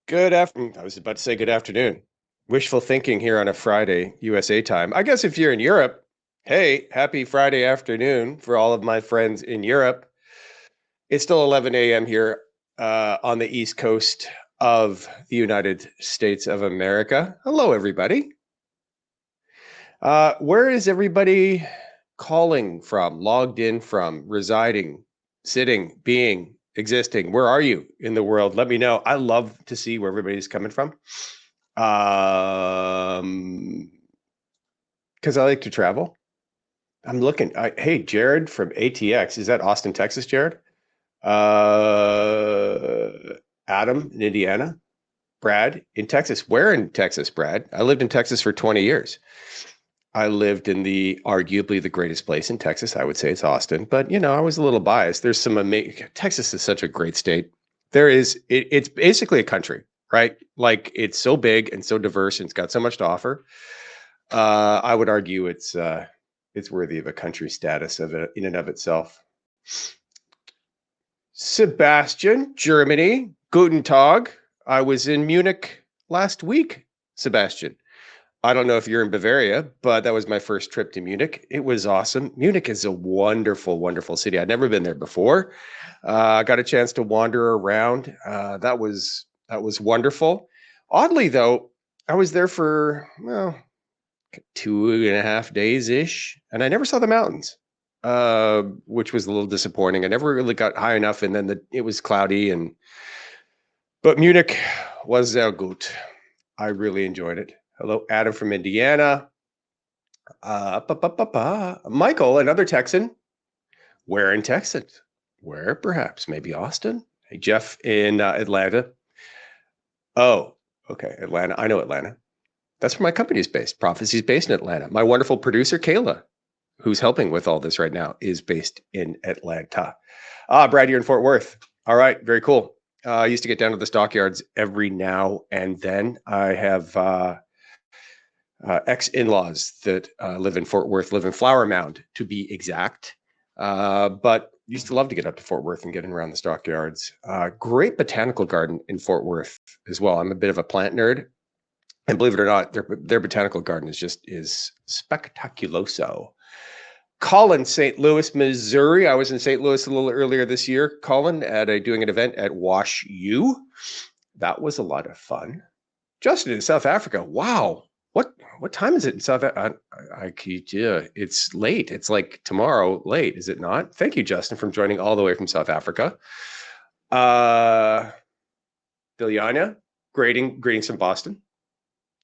Good afternoon. I was about to say good afternoon. Wishful thinking here on a Friday, USA time. I guess if you're in Europe, hey, happy Friday afternoon for all of my friends in Europe. It's still 11 a.m. here on the East Coast of the United States of America. Hello, everybody. Where is everybody calling from, logged in from, residing, sitting, being, existing? Where are you in the world? Let me know. I love to see where everybody's coming from. Because I like to travel. I'm looking. Hey, Jared from ATX. Is that Austin, Texas, Jared? Uh, Adam in Indiana. Brad in Texas. Where in Texas, Brad? I lived in Texas for 20 years. I lived in the arguably the greatest place in Texas. I would say it's Austin, but I was a little biased. There's some amazing. Texas is such a great state. It's basically a country, right? Like it's so big and so diverse, and it's got so much to offer. I would argue it's worthy of a country status of it in and of itself. Sebastian, Germany, Guten Tag. I was in Munich last week, Sebastian. I don't know if you're in Bavaria, but that was my first trip to Munich. It was awesome. Munich is a wonderful, wonderful city. I'd never been there before. I got a chance to wander around. That was wonderful. Oddly, though, I was there for 2.5 days ish, and I never saw the mountains, which was a little disappointing. I never really got high enough, and then it was cloudy. But Munich was sehr gut. I really enjoyed it. Hello, Adam from Indiana. Michael, another Texan. Where in Texas? Where perhaps? Maybe Austin? Hey, Jeff in Atlanta. Oh, okay. Atlanta. I know Atlanta. That's where my company is based. Profisee is based in Atlanta. My wonderful producer, Kayla, who's helping with all this right now, is based in Atlanta. Brad, you're in Fort Worth. All right. Very cool. I used to get down to the stockyards every now and then. I have ex-in-laws that live in Fort Worth, live in Flower Mound to be exact. But used to love to get up to Fort Worth and get in around the stockyards. Great botanical garden in Fort Worth as well. I'm a bit of a plant nerd. And believe it or not, their botanical garden is spectaculoso. Colin, St. Louis, Missouri. I was in St. Louis a little earlier this year, Colin, doing an event at Wash U. That was a lot of fun. Justin in South Africa. Wow. What time is it in South Africa? It's late. It's like tomorrow late, is it not? Thank you, Justin, from joining all the way from South Africa. Biljana, greetings from Boston.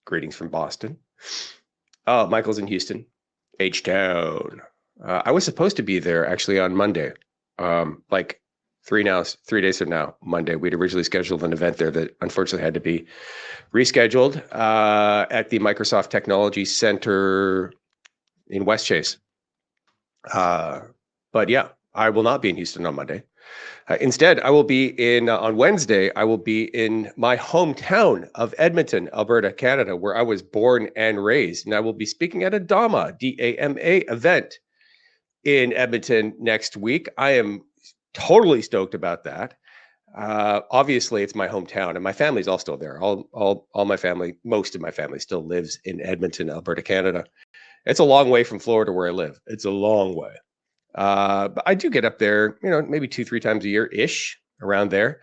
Greetings from Boston. Oh, Michael's in Houston. H-Town. I was supposed to be there actually on Monday. Like 3 days from now, Monday. We'd originally scheduled an event there that unfortunately had to be rescheduled at the Microsoft Technology Center in West Chase. But yeah, I will not be in Houston on Monday. Instead, I will be on Wednesday. I will be in my hometown of Edmonton, Alberta, Canada, where I was born and raised. And I will be speaking at a DAMA event in Edmonton next week. I am totally stoked about that. Obviously, it's my hometown, and my family's all still there. All my family, most of my family, still lives in Edmonton, Alberta, Canada. It's a long way from Florida, where I live. It's a long way. But I do get up there, maybe 2-3 times a year ish, around there.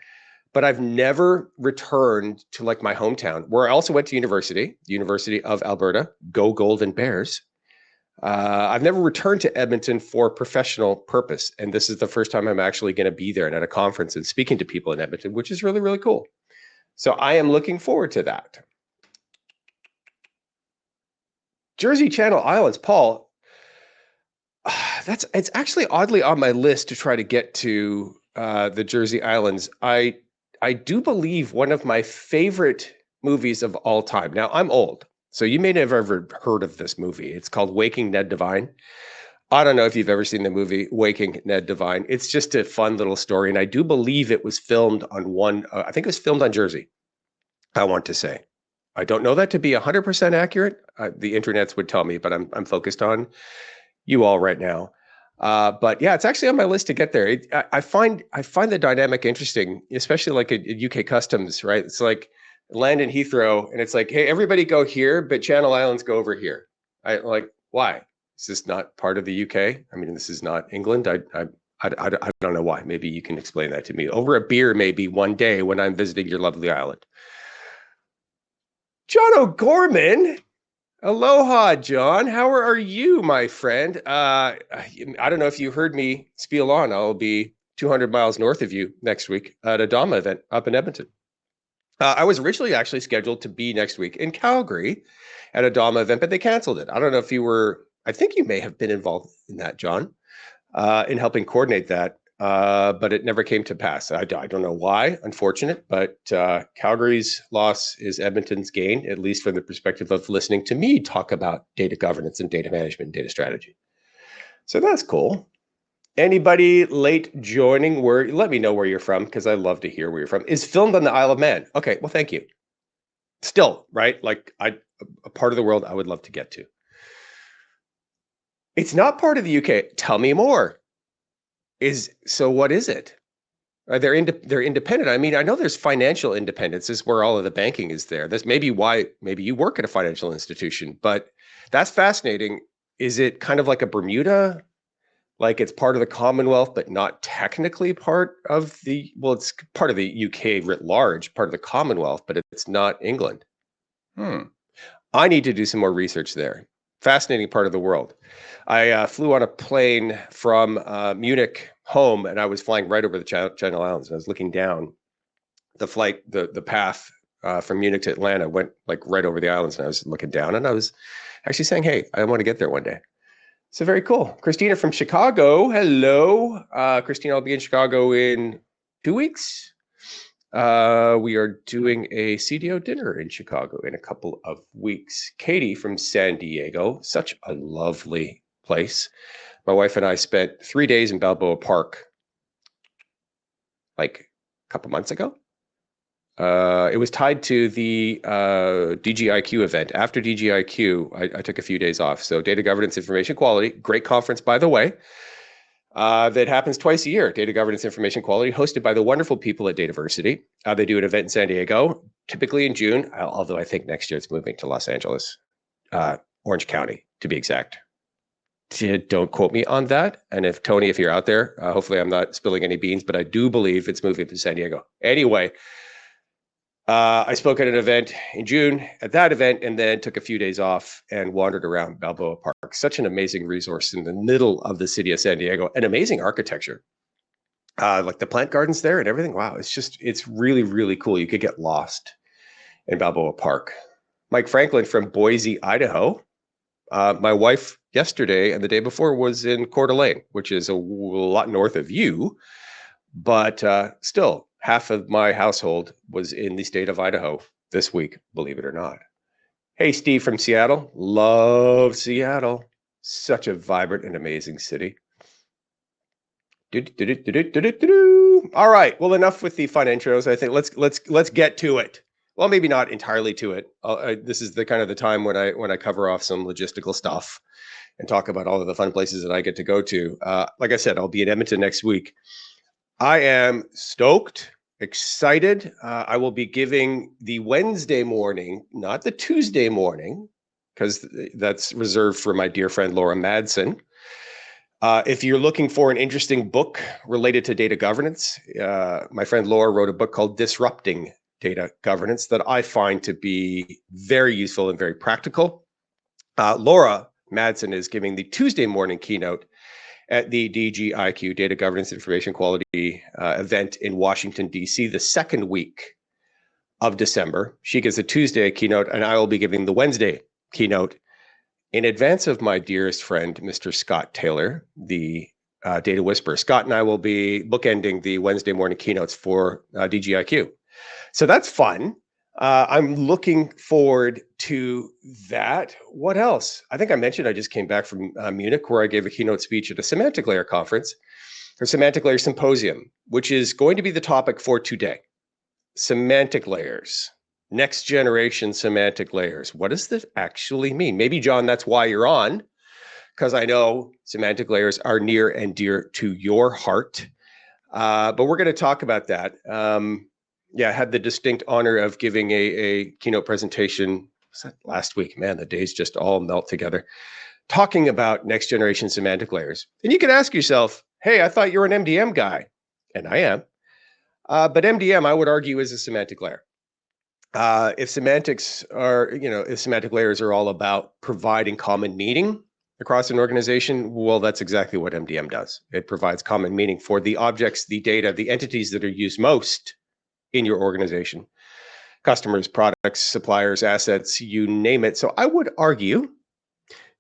But I've never returned to like my hometown, where I also went to university, the University of Alberta. Go Golden Bears. I've never returned to Edmonton for professional purpose, and this is the first time I'm actually going to be there and at a conference and speaking to people in Edmonton, which is really, really cool. So I am looking forward to that. Jersey Channel Islands, Paul. It's actually oddly on my list to try to get to the Jersey Islands. I do believe one of my favorite movies of all time. Now, I'm old, so you may have ever heard of this movie. It's called Waking Ned Devine. I don't know if you've ever seen the movie Waking Ned Devine. It's just a fun little story, and I do believe it was filmed on I think it was filmed on Jersey, I want to say. I don't know that to be 100% accurate. The internets would tell me, but I'm focused on you all right now. But yeah, it's actually on my list to get there. I find the dynamic interesting, especially like at UK Customs, right? It's like land in Heathrow, and it's like, hey, everybody go here, but Channel Islands go over here. I like, why? Is this not part of the UK? I mean, this is not England. I don't know why. Maybe you can explain that to me over a beer, maybe one day when I'm visiting your lovely island. John O'Gorman. Aloha, John. How are you, my friend? I don't know if you heard me spiel on. I'll be 200 miles north of you next week at a DAMA event up in Edmonton. I was originally actually scheduled to be next week in Calgary at a DAMA event, but they canceled it. I don't know if you were, I think you may have been involved in that, John, in helping coordinate that, but it never came to pass. I don't know why, unfortunate, but Calgary's loss is Edmonton's gain, at least from the perspective of listening to me talk about data governance and data management and data strategy. So that's cool. Anybody late joining? Let me know where you're from, because I love to hear where you're from. Is filmed on the Isle of Man. Okay, well, thank you. Still, right? Like a part of the world I would love to get to. It's not part of the UK. Tell me more. So what is it? They're independent. I mean, I know there's financial independence. This is where all of the banking is there. That's maybe why maybe you work at a financial institution, but that's fascinating. Is it kind of like a Bermuda? Like it's part of the Commonwealth, but not technically part of it's part of the UK writ large, part of the Commonwealth, but it's not England. I need to do some more research there. Fascinating part of the world. I flew on a plane from Munich home, and I was flying right over the Channel Islands. I was looking down the flight, the path from Munich to Atlanta went like right over the islands, and I was looking down, and I was actually saying, "Hey, I want to get there one day." So very cool. Christina from Chicago. Hello, Christina. I'll be in Chicago in 2 weeks. We are doing a CDO dinner in Chicago in a couple of weeks. Katie from San Diego. Such a lovely place. My wife and I spent 3 days in Balboa Park like a couple months ago. It was tied to the DGIQ event. After DGIQ, I took a few days off. So Data Governance Information Quality, great conference, by the way, that happens twice a year. Data Governance Information Quality, hosted by the wonderful people at Dataversity. They do an event in San Diego, typically in June, although I think next year it's moving to Los Angeles, Orange County, to be exact. Don't quote me on that. And if Tony, if you're out there, hopefully I'm not spilling any beans, but I do believe it's moving to San Diego. Anyway, I spoke at an event in June at that event, and then took a few days off and wandered around Balboa Park. Such an amazing resource in the middle of the city of San Diego, and amazing architecture. Like the plant gardens there and everything. Wow, it's really, really cool. You could get lost in Balboa Park. Mike Franklin from Boise, Idaho. My wife yesterday and the day before was in Coeur d'Alene, which is a lot north of you, but still, half of my household was in the state of Idaho this week, believe it or not. Hey, Steve from Seattle. Love Seattle. Such a vibrant and amazing city. All right. Well, enough with the fun intros. I think let's get to it. Well, maybe not entirely to it. This is the kind of the time when I cover off some logistical stuff and talk about all of the fun places that I get to go to. Like I said, I'll be in Edmonton next week. I am stoked, excited. I will be giving the Wednesday morning, not the Tuesday morning, because that's reserved for my dear friend Laura Madsen. If you're looking for an interesting book related to data governance, my friend Laura wrote a book called Disrupting Data Governance that I find to be very useful and very practical. Laura Madsen is giving the Tuesday morning keynote at the DGIQ, Data Governance Information Quality event in Washington, D.C., the second week of December. She gives a Tuesday keynote, and I will be giving the Wednesday keynote in advance of my dearest friend, Mr. Scott Taylor, the Data Whisperer. Scott and I will be bookending the Wednesday morning keynotes for DGIQ. So that's fun. I'm looking forward to that. What else? I think I mentioned I just came back from Munich, where I gave a keynote speech at a semantic layer conference, or semantic layer symposium, which is going to be the topic for today. Semantic layers, next generation semantic layers. What does this actually mean? Maybe, John, that's why you're on, because I know semantic layers are near and dear to your heart. But we're going to talk about that. Yeah, I had the distinct honor of giving a keynote presentation. Was that last week? Man, the days just all melt together. Talking about next generation semantic layers. And you can ask yourself, hey, I thought you were an MDM guy. And I am. But MDM, I would argue, is a semantic layer. If semantics are, if semantic layers are all about providing common meaning across an organization, well, that's exactly what MDM does. It provides common meaning for the objects, the data, the entities that are used most in your organization. Customers, products, suppliers, assets, you name it. So I would argue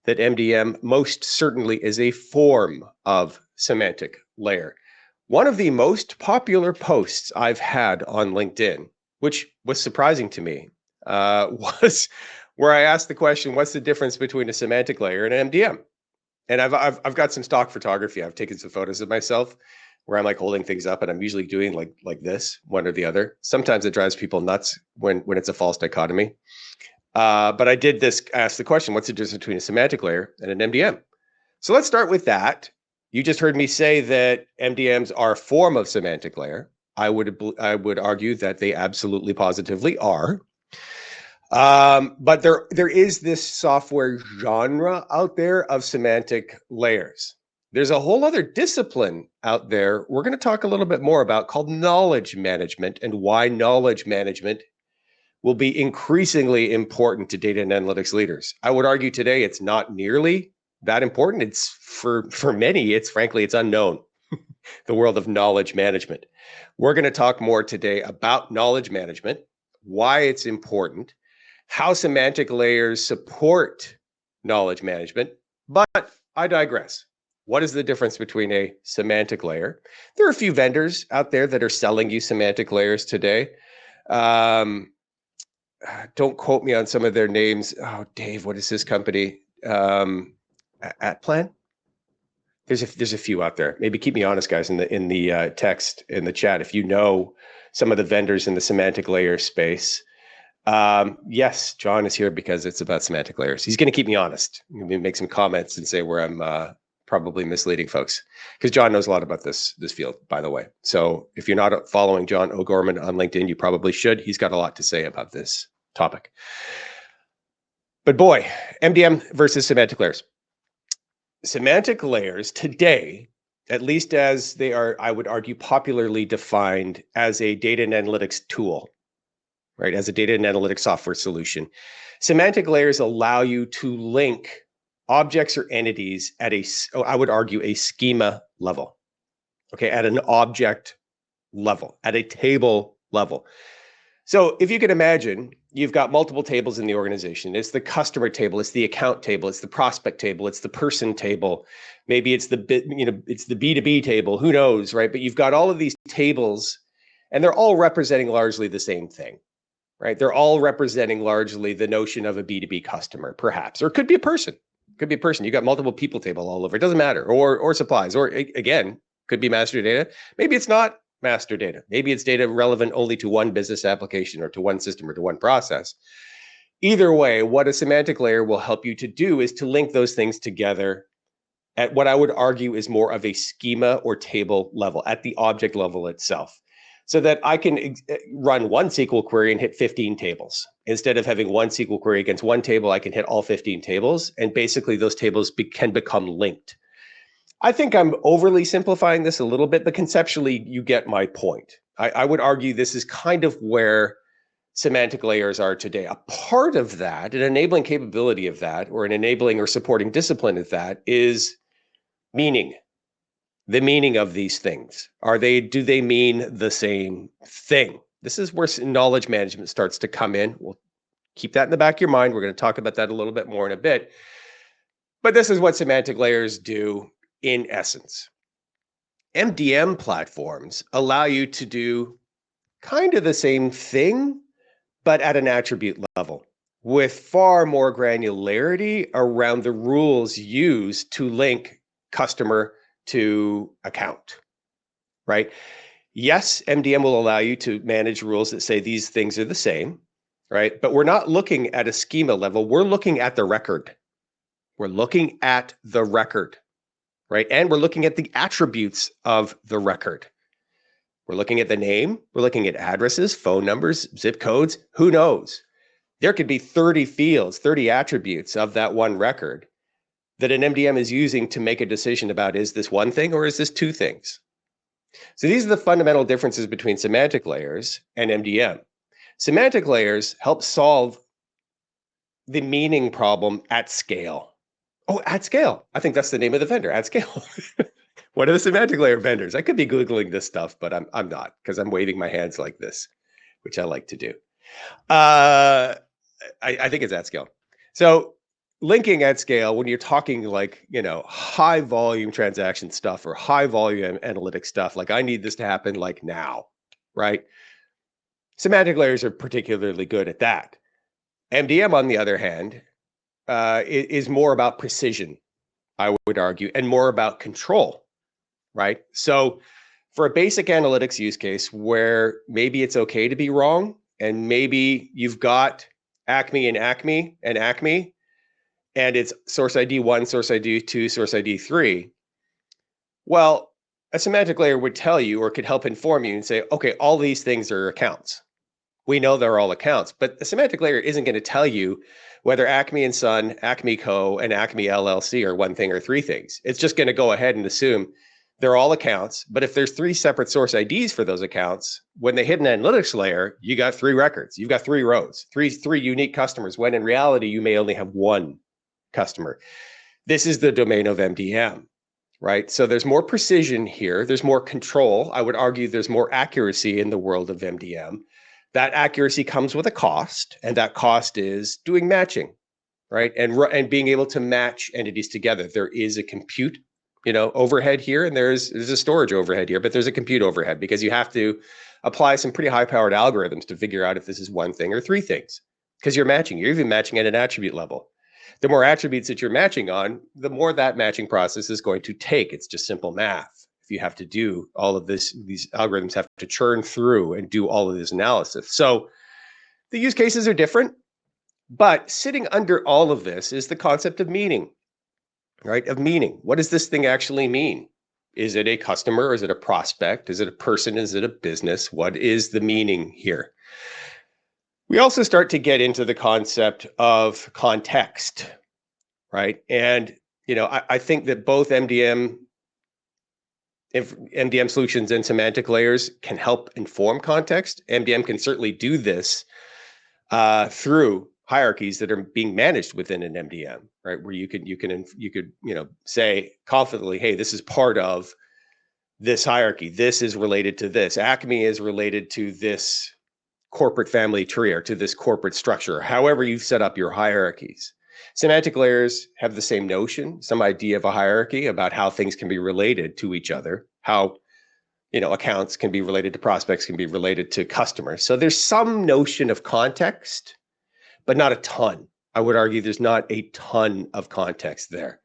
that MDM most certainly is a form of semantic layer. One of the most popular posts I've had on LinkedIn, which was surprising to me, was where I asked the question, what's the difference between a semantic layer and an MDM? And I've got some stock photography. I've taken some photos of myself where I'm like holding things up, and I'm usually doing like this, one or the other. Sometimes it drives people nuts when it's a false dichotomy. But I did ask the question, what's the difference between a semantic layer and an MDM? So let's start with that. You just heard me say that MDMs are a form of semantic layer. I would argue that they absolutely positively are. But there is this software genre out there of semantic layers. There's a whole other discipline out there we're going to talk a little bit more about called knowledge management, and why knowledge management will be increasingly important to data and analytics leaders. I would argue today it's not nearly that important. It's for many, it's unknown, the world of knowledge management. We're going to talk more today about knowledge management, why it's important, how semantic layers support knowledge management. But I digress. What is the difference between a semantic layer? There are a few vendors out there that are selling you semantic layers today. Don't quote me on some of their names. Oh, Dave, what is his company? Atplan. There's a few out there. Maybe keep me honest, guys, in the text in the chat if you know some of the vendors in the semantic layer space. Yes, John is here because it's about semantic layers. He's going to keep me honest. He's going to make some comments and say where I'm probably misleading folks, because John knows a lot about this field, by the way. So if you're not following John O'Gorman on LinkedIn, you probably should. He's got a lot to say about this topic. But boy, MDM versus semantic layers. Semantic layers today, at least as they are, I would argue, popularly defined as a data and analytics tool, right? As a data and analytics software solution. Semantic layers allow you to link objects or entities at I would argue, a schema level, okay, at an object level, at a table level. So if you can imagine, you've got multiple tables in the organization. It's the customer table, it's the account table, it's the prospect table, it's the person table. Maybe it's it's the B2B table, who knows, right? But you've got all of these tables, and they're all representing largely the same thing, right? They're all representing largely the notion of a B2B customer, perhaps, or it could be a person. Could be a person. You got multiple people table all over. It doesn't matter. Or supplies. Or again, could be master data. Maybe it's not master data. Maybe it's data relevant only to one business application or to one system or to one process. Either way, what a semantic layer will help you to do is to link those things together at what I would argue is more of a schema or table level, at the object level itself, so that I can run one SQL query and hit 15 tables. Instead of having one SQL query against one table, I can hit all 15 tables, and basically those tables can become linked. I think I'm overly simplifying this a little bit, but conceptually, you get my point. I would argue this is kind of where semantic layers are today. A part of that, an enabling capability of that, or an enabling or supporting discipline of that, is meaning. The meaning of these things. Do they mean the same thing? This is where knowledge management starts to come in. We'll keep that in the back of your mind. We're going to talk about that a little bit more in a bit. But this is what semantic layers do in essence. MDM platforms allow you to do kind of the same thing, but at an attribute level, with far more granularity around the rules used to link customer to account, right? Yes, MDM will allow you to manage rules that say these things are the same, right? But we're not looking at a schema level. We're looking at the record. We're looking at the record, right? And we're looking at the attributes of the record. We're looking at the name. We're looking at addresses, phone numbers, zip codes. Who knows? There could be 30 fields, 30 attributes of that one record that an MDM is using to make a decision about, is this one thing or is this two things? So these are the fundamental differences between semantic layers and MDM. Semantic layers help solve the meaning problem at scale. Oh, at scale. I think that's the name of the vendor, at scale. What are the semantic layer vendors? I could be Googling this stuff, but I'm not, because I'm waving my hands like this, which I like to do. I think it's at scale. So linking at scale, when you're talking like, high volume transaction stuff or high volume analytic stuff, like I need this to happen like now, right? Semantic layers are particularly good at that. MDM, on the other hand, is more about precision, I would argue, and more about control, right? So for a basic analytics use case where maybe it's okay to be wrong, and maybe you've got Acme, and it's source ID 1, source ID 2, source ID 3. Well, a semantic layer would tell you, or could help inform you and say, okay, all these things are accounts. We know they're all accounts, but the semantic layer isn't going to tell you whether Acme and Son, Acme Co, and Acme LLC are one thing or three things. It's just going to go ahead and assume they're all accounts. But if there's three separate source IDs for those accounts, when they hit an analytics layer, you got three records. You've got three rows, three unique customers, when in reality, you may only have one customer. This is the domain of MDM, right? So there's more precision here. There's more control. I would argue there's more accuracy in the world of MDM. That accuracy comes with a cost, and that cost is doing matching, right? And being able to match entities together. There is a compute overhead here, and there's a storage overhead here, but there's a compute overhead because you have to apply some pretty high-powered algorithms to figure out if this is one thing or three things, because you're even matching at an attribute level. The more attributes that you're matching on, the more that matching process is going to take. It's just simple math. If you have to do all of this, these algorithms have to churn through and do all of this analysis. So the use cases are different, but sitting under all of this is the concept of meaning. Right? Of meaning. What does this thing actually mean? Is it a customer? Is it a prospect? Is it a person? Is it a business? What is the meaning here? We also start to get into the concept of context, right? And, I think that both MDM solutions and semantic layers can help inform context. MDM can certainly do this through hierarchies that are being managed within an MDM, right? Where you could say confidently, hey, this is part of this hierarchy. This is related to this. Acme is related to this corporate family tree or to this corporate structure, however you've set up your hierarchies. Semantic layers have the same notion, some idea of a hierarchy about how things can be related to each other, how accounts can be related to prospects, can be related to customers. So there's some notion of context, but not a ton. I would argue there's not a ton of context there.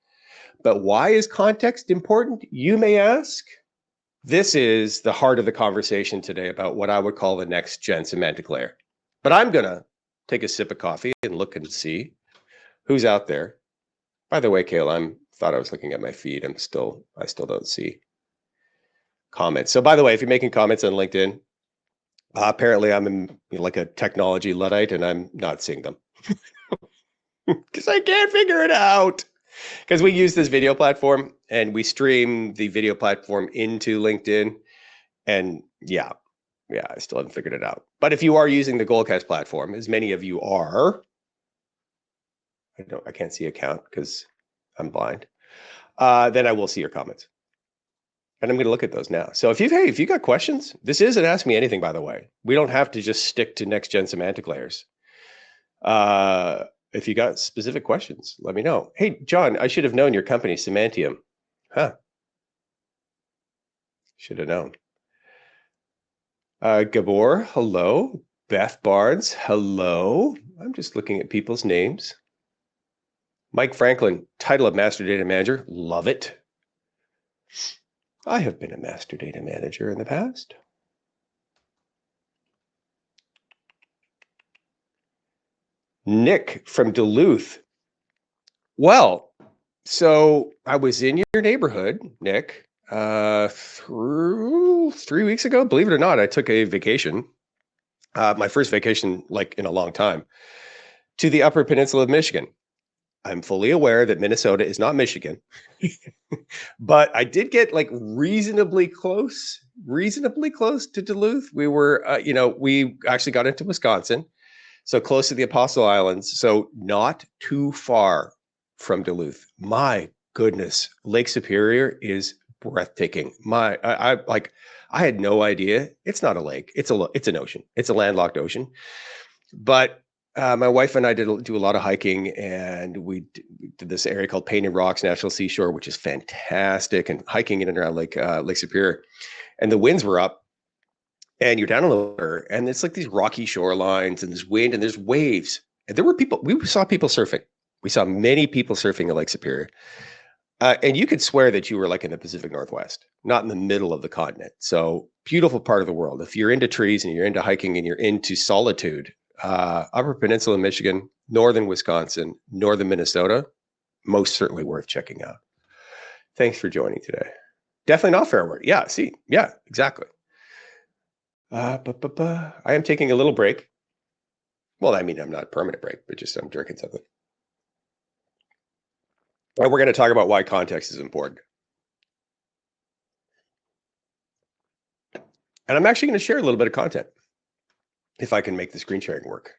But why is context important, you may ask? This is the heart of the conversation today about what I would call the next gen semantic layer. But I'm going to take a sip of coffee and look and see who's out there. By the way, Kayla, I thought I was looking at my feed. I still don't see comments. So by the way, if you're making comments on LinkedIn, apparently I'm like a technology Luddite and I'm not seeing them because I can't figure it out. Because we use this video platform and we stream the video platform into LinkedIn. And yeah, I still haven't figured it out. But if you are using the Goalcast platform, as many of you are, I can't see a count because I'm blind. Then I will see your comments. And I'm going to look at those now. So if you got questions, this is an Ask Me Anything, by the way. We don't have to just stick to next gen semantic layers. If you got specific questions, let me know. Hey, John, I should have known your company, Semantium. Huh. Should have known. Gabor, hello. Beth Barnes, hello. I'm just looking at people's names. Mike Franklin, title of Master Data Manager. Love it. I have been a Master Data Manager in the past. Nick from Duluth. Well, so I was in your neighborhood, Nick, through 3 weeks ago, believe it or not, I took a vacation, my first vacation like in a long time, to the Upper Peninsula of Michigan. I'm fully aware that Minnesota is not Michigan, but I did get like reasonably close to Duluth. We were, we actually got into Wisconsin, so close to the Apostle Islands, so not too far from Duluth. My goodness, Lake Superior is breathtaking. I had no idea. It's not a lake. It's an ocean. It's a landlocked ocean. But my wife and I do a lot of hiking, and we did this area called Painted Rocks National Seashore, which is fantastic, and hiking in and around Lake Superior. And the winds were up, and you're down a little water, and it's like these rocky shorelines, and there's wind, and there's waves. And there were people. We saw people surfing. We saw many people surfing at Lake Superior. And you could swear that you were like in the Pacific Northwest, not in the middle of the continent. So beautiful part of the world. If you're into trees and you're into hiking and you're into solitude, Upper Peninsula, Michigan, northern Wisconsin, northern Minnesota, most certainly worth checking out. Thanks for joining today. Definitely not fair word. Yeah, see, yeah, exactly. I am taking a little break. Well, I mean, I'm not permanent break, but just I'm drinking something. And we're going to talk about why context is important. And I'm actually going to share a little bit of content if I can make the screen sharing work.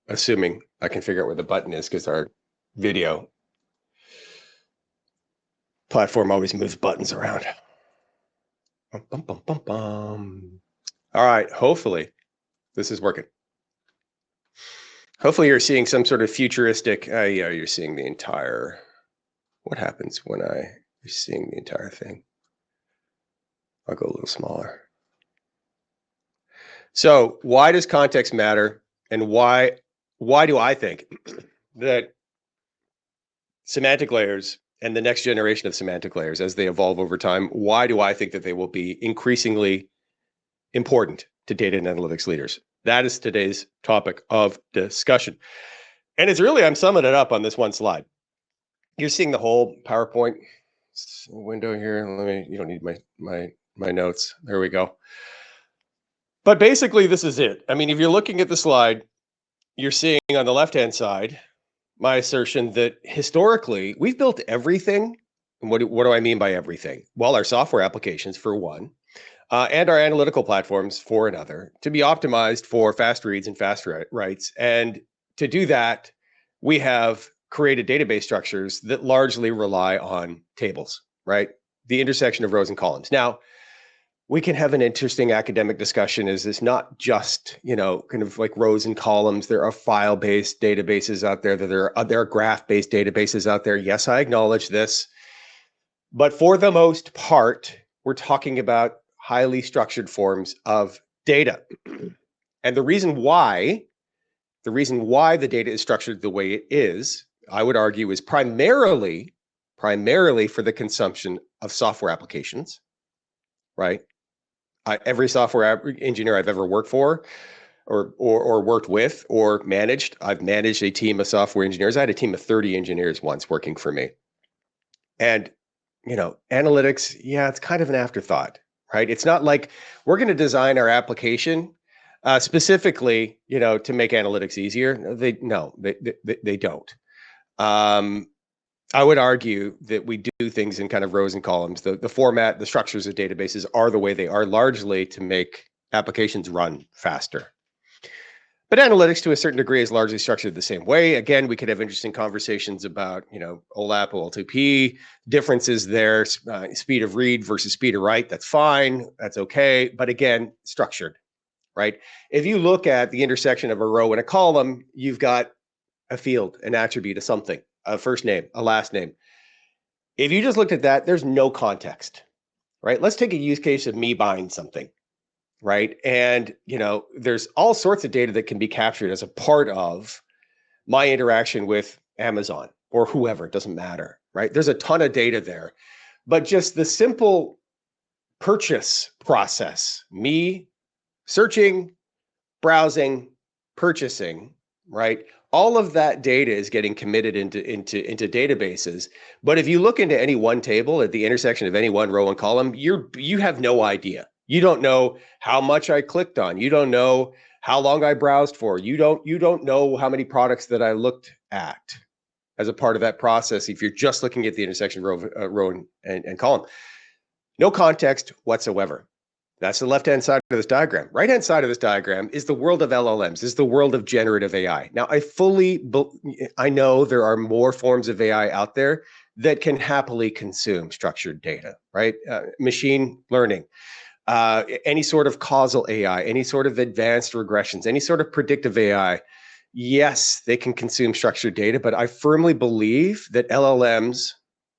Assuming I can figure out where the button is, because our video platform always moves buttons around. Bum, bum, bum, bum. All right, hopefully this is working. Hopefully you're seeing some sort of futuristic, yeah, you're seeing the entire, what happens when you're seeing the entire thing? I'll go a little smaller. So why does context matter? And why do I think that semantic layers and the next generation of semantic layers, as they evolve over time, why do I think that they will be increasingly important to data and analytics leaders? That is today's topic of discussion. And it's really, I'm summing it up on this one slide. You're seeing the whole PowerPoint window here. You don't need my notes. There we go. But basically, this is it. I mean, if you're looking at the slide, you're seeing on the left-hand side my assertion that historically we've built everything. And what do I mean by everything? Well, our software applications for one, and our analytical platforms for another, to be optimized for fast reads and fast writes. And to do that, we have created database structures that largely rely on tables, right? The intersection of rows and columns. Now, we can have an interesting academic discussion. Is this not just, kind of like rows and columns? There are file-based databases out there. There are graph-based databases out there. Yes, I acknowledge this. But for the most part, we're talking about highly structured forms of data. And the reason why the data is structured the way it is, I would argue, is primarily for the consumption of software applications, right? Every software engineer I've ever worked for or worked with or managed, I've managed a team of software engineers. I had a team of 30 engineers once working for me. And, analytics, yeah, it's kind of an afterthought, right? It's not like we're going to design our application specifically, to make analytics easier. They don't. I would argue that we do things in kind of rows and columns. The format, the structures of databases are the way they are, largely to make applications run faster. But analytics, to a certain degree, is largely structured the same way. Again, we could have interesting conversations about, OLAP, OLTP, differences there, speed of read versus speed of write. That's fine. That's okay. But again, structured, right? If you look at the intersection of a row and a column, you've got a field, an attribute, a something, a first name, a last name. If you just looked at that, there's no context, right? Let's take a use case of me buying something, right? And, there's all sorts of data that can be captured as a part of my interaction with Amazon or whoever, it doesn't matter, right? There's a ton of data there, but just the simple purchase process, me searching, browsing, purchasing, right? All of that data is getting committed into databases. But if you look into any one table at the intersection of any one row and column, you have no idea. You don't know how much I clicked on. You don't know how long I browsed for. You don't know how many products that I looked at as a part of that process. If you're just looking at the intersection row and column, no context whatsoever. That's the left-hand side of this diagram. Right-hand side of this diagram is the world of LLMs, is the world of generative AI. Now, I know there are more forms of AI out there that can happily consume structured data, right? Machine learning, any sort of causal AI, any sort of advanced regressions, any sort of predictive AI. Yes, they can consume structured data, but I firmly believe that LLMs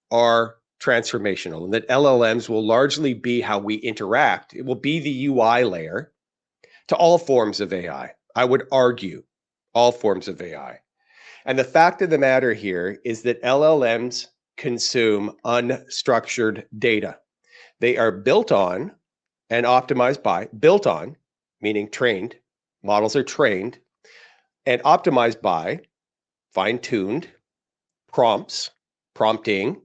are transformational and that LLMs will largely be how we interact. It will be the UI layer to all forms of AI. I would argue all forms of AI. And the fact of the matter here is that LLMs consume unstructured data. They are built on and optimized by, built on, meaning trained, models are trained, and optimized by, fine-tuned, prompts, prompting.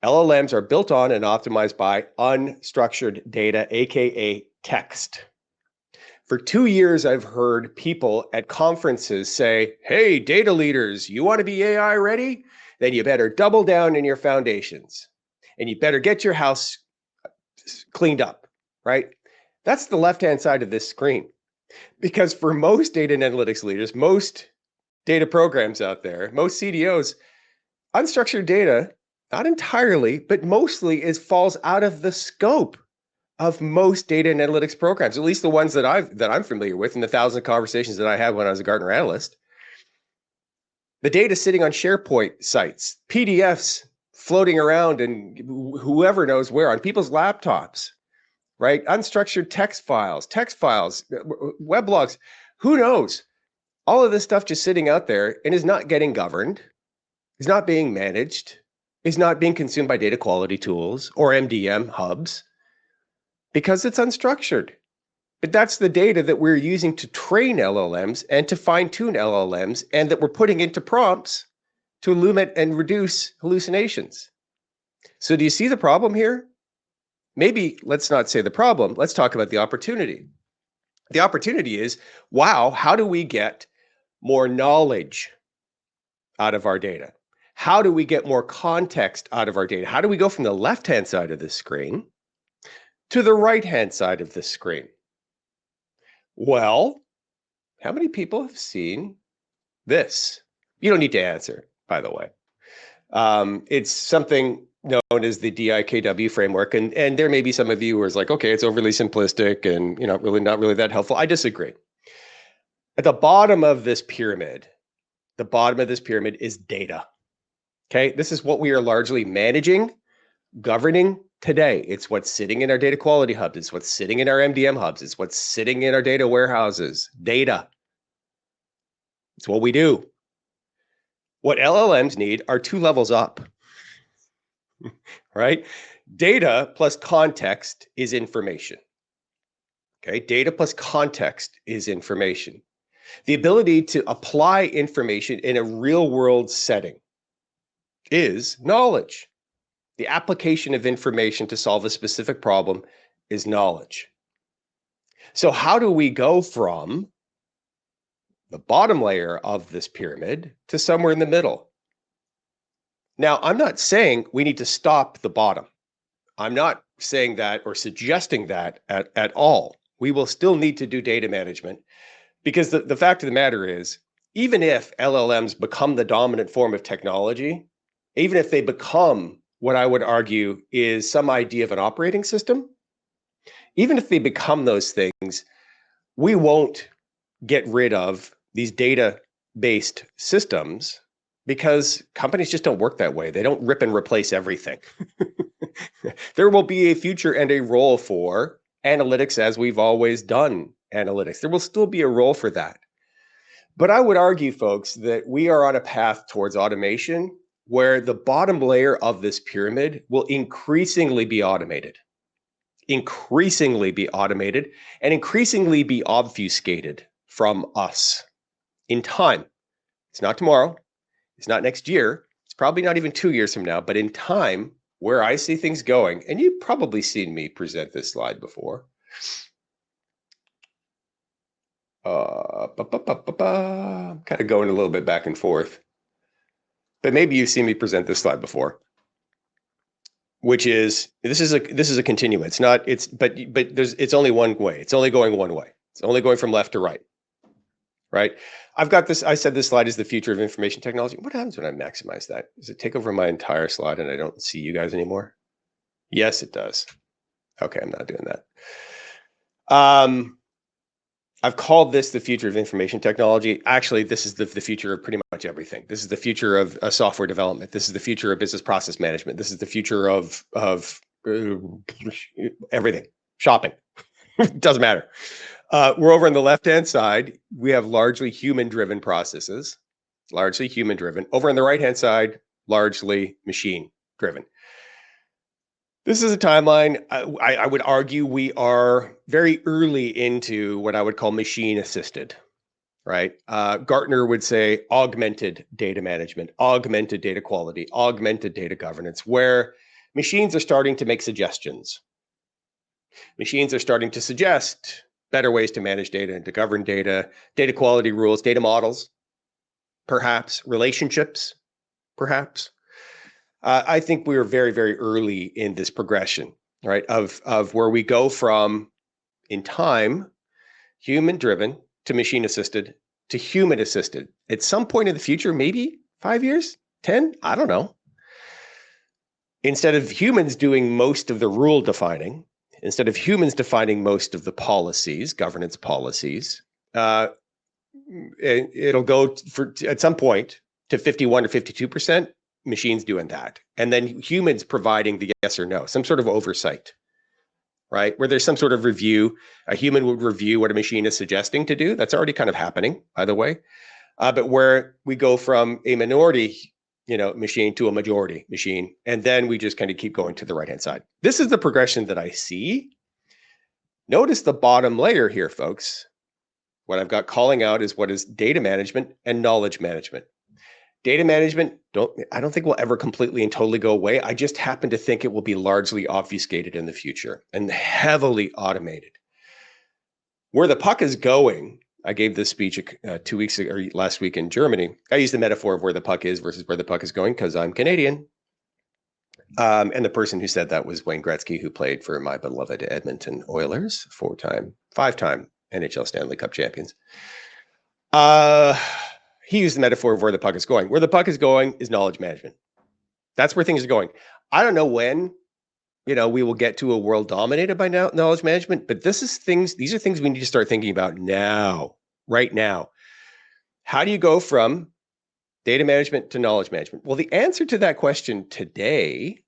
LLMs are built on and optimized by unstructured data, aka text. For 2 years, I've heard people at conferences say, hey, data leaders, you want to be AI ready? Then you better double down in your foundations and you better get your house cleaned up, right? That's the left-hand side of this screen. Because for most data and analytics leaders, most data programs out there, most CDOs, unstructured data, not entirely, but mostly falls out of the scope of most data and analytics programs, at least the ones that I'm familiar with, and the 1,000 conversations that I had when I was a Gartner analyst. The data sitting on SharePoint sites, PDFs floating around, and whoever knows where on people's laptops, right? Unstructured text files, weblogs, who knows? All of this stuff just sitting out there and is not getting governed, is not being managed, is not being consumed by data quality tools or MDM hubs because it's unstructured. But that's the data that we're using to train LLMs and to fine-tune LLMs and that we're putting into prompts to illuminate and reduce hallucinations. So do you see the problem here? Maybe let's not say the problem. Let's talk about the opportunity. The opportunity is, wow, how do we get more knowledge out of our data? How do we get more context out of our data? How do we go from the left-hand side of the screen to the right-hand side of the screen? Well, how many people have seen this? You don't need to answer, by the way. It's something known as the DIKW framework, and there may be some of you who are like, okay, it's overly simplistic and really not really that helpful. I disagree. At the bottom of this pyramid is data. Okay, this is what we are largely managing, governing today. It's what's sitting in our data quality hubs. It's what's sitting in our MDM hubs. It's what's sitting in our data warehouses. Data. It's what we do. What LLMs need are 2 levels up, right? Data plus context is information. Okay, data plus context is information. The ability to apply information in a real world setting is knowledge. The application of information to solve a specific problem is knowledge. So how do we go from the bottom layer of this pyramid to somewhere in the middle? Now, I'm not saying we need to stop the bottom. I'm not saying that or suggesting that at all. We will still need to do data management because the fact of the matter is, even if LLMs become the dominant form of technology, even if they become what I would argue is some idea of an operating system, even if they become those things, we won't get rid of these data-based systems because companies just don't work that way. They don't rip and replace everything. There will be a future and a role for analytics as we've always done analytics. There will still be a role for that. But I would argue, folks, that we are on a path towards automation where the bottom layer of this pyramid will increasingly be automated, and increasingly be obfuscated from us in time. It's not tomorrow. It's not next year. It's probably not even 2 years from now, but in time, where I see things going, and you've probably seen me present this slide before. I'm kind of going a little bit back and forth, but maybe you've seen me present this slide before, which is this is a continuum. It's not but it's only one way. It's only going one way. It's only going from left to right. Right? I've got this. I said this slide is the future of information technology. What happens when I maximize that? Does it take over my entire slide and I don't see you guys anymore? Yes, it does. Okay, I'm not doing that. I've called this the future of information technology. Actually, this is the future of pretty much everything. This is the future of software development. This is the future of business process management. This is the future of everything. Shopping. Doesn't matter. We're over on the left-hand side. We have largely human-driven processes, largely human-driven. Over on the right-hand side, largely machine-driven. This is a timeline. I would argue we are very early into what I would call machine-assisted, right? Gartner would say augmented data management, augmented data quality, augmented data governance, where machines are starting to make suggestions. Machines are starting to suggest better ways to manage data and to govern data, data quality rules, data models, perhaps, relationships, perhaps. I think we are very, very early in this progression, right? Of where we go from, in time, human-driven to machine-assisted to human-assisted. At some point in the future, maybe 5 years, 10, I don't know. Instead of humans doing most of the rule defining, instead of humans defining most of the policies, governance policies, it'll go at some point to 51 or 52%. Machines doing that, and then humans providing the yes or no, some sort of oversight, right? Where there's some sort of review. A human would review what a machine is suggesting to do. That's already kind of happening, by the way. But where we go from a minority, machine to a majority machine, and then we just kind of keep going to the right-hand side. This is the progression that I see. Notice the bottom layer here, folks. What I've got calling out is what is data management and knowledge management. Data management, I don't think will ever completely and totally go away. I just happen to think it will be largely obfuscated in the future and heavily automated. Where the puck is going, I gave this speech 2 weeks ago, or last week in Germany. I used the metaphor of where the puck is versus where the puck is going because I'm Canadian. And the person who said that was Wayne Gretzky, who played for my beloved Edmonton Oilers, 5-time NHL Stanley Cup champions. He used the metaphor of where the puck is going. Where the puck is going is knowledge management. That's where things are going. I don't know when, we will get to a world dominated by knowledge management, but these are things we need to start thinking about now, right now. How do you go from data management to knowledge management? Well, the answer to that question today,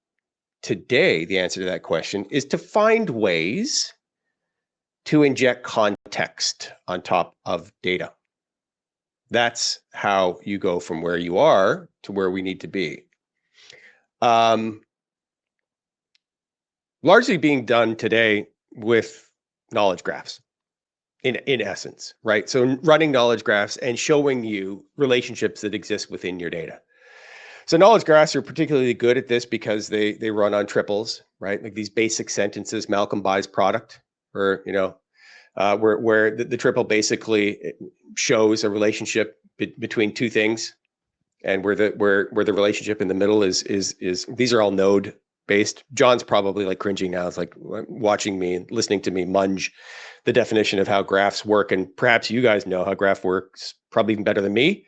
the answer to that question is to find ways to inject context on top of data. That's how you go from where you are to where we need to be. Largely being done today with knowledge graphs, in essence, right? So running knowledge graphs and showing you relationships that exist within your data. So knowledge graphs are particularly good at this because they run on triples, right? Like these basic sentences, Malcolm buys product, or where the triple basically shows a relationship between two things, and where the relationship in the middle is these are all node based. John's probably like cringing now. It's like watching me and listening to me munge the definition of how graphs work, and perhaps you guys know how graph works probably even better than me.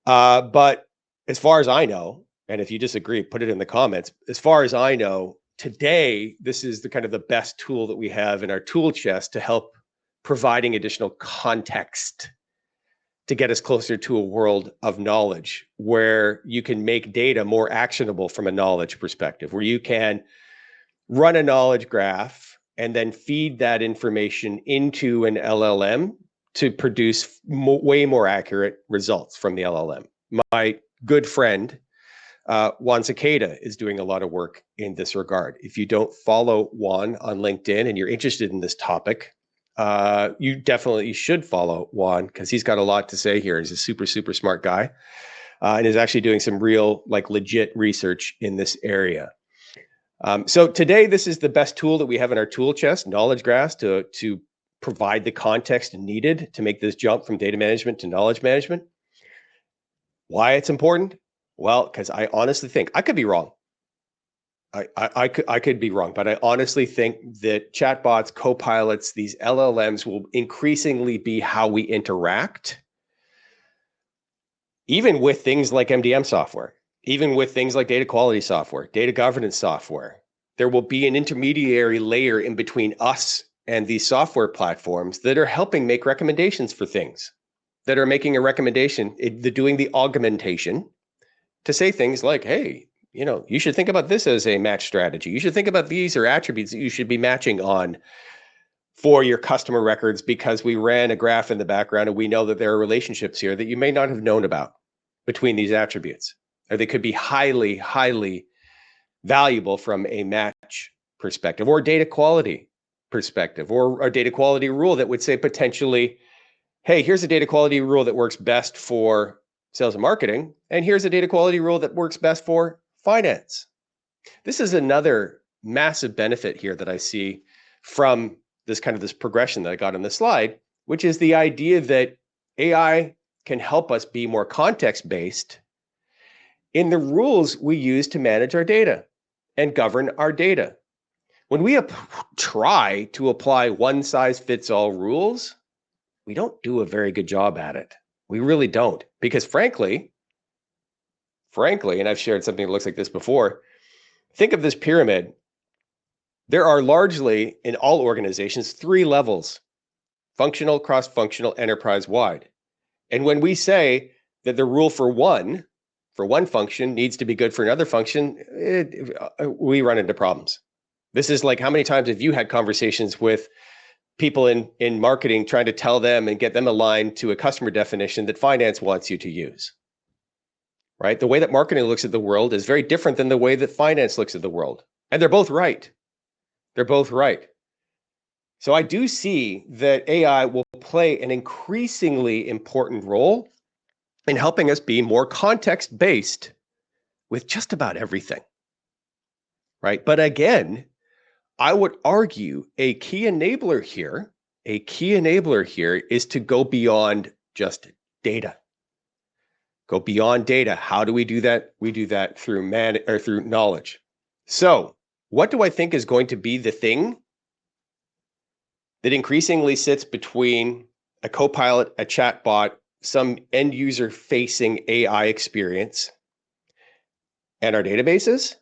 But as far as I know, and if you disagree, put it in the comments. As far as I know, today this is the kind of the best tool that we have in our tool chest to help providing additional context to get us closer to a world of knowledge where you can make data more actionable from a knowledge perspective, where you can run a knowledge graph and then feed that information into an LLM to produce way more accurate results from the LLM. My good friend, Juan Cicada, is doing a lot of work in this regard. If you don't follow Juan on LinkedIn and you're interested in this topic, you should follow Juan because he's got a lot to say here. He's a super, super smart guy and is actually doing some real, like legit research in this area. So today, this is the best tool that we have in our tool chest, knowledge graphs, to provide the context needed to make this jump from data management to knowledge management. Why it's important? Well, because I honestly think, I could be wrong. I could be wrong, but I honestly think that chatbots, copilots, these LLMs will increasingly be how we interact, even with things like MDM software, even with things like data quality software, data governance software. There will be an intermediary layer in between us and these software platforms that are helping make recommendations for things, that are making a recommendation, they're doing the augmentation to say things like, hey, you should think about this as a match strategy. You should think about these are attributes that you should be matching on for your customer records because we ran a graph in the background and we know that there are relationships here that you may not have known about between these attributes, or they could be highly, highly valuable from a match perspective or data quality perspective, or a data quality rule that would say potentially, hey, here's a data quality rule that works best for sales and marketing, and here's a data quality rule that works best for finance. This is another massive benefit here that I see from this progression that I got on the slide, which is the idea that AI can help us be more context-based in the rules we use to manage our data and govern our data. When we try to apply one-size-fits-all rules, we don't do a very good job at it. We really don't, because frankly, and I've shared something that looks like this before, think of this pyramid. There are largely, in all organizations, 3 levels: functional, cross-functional, enterprise-wide. And when we say that the rule for one function needs to be good for another function, we run into problems. This is like, how many times have you had conversations with people in marketing trying to tell them and get them aligned to a customer definition that finance wants you to use? Right? The way that marketing looks at the world is very different than the way that finance looks at the world. And they're both right. They're both right. So I do see that AI will play an increasingly important role in helping us be more context-based with just about everything. Right? But again, I would argue a key enabler here is to go beyond just data. Go beyond data. How do we do that? We do that through through knowledge. So, what do I think is going to be the thing that increasingly sits between a copilot, a chatbot, some end user facing AI experience, and our databases?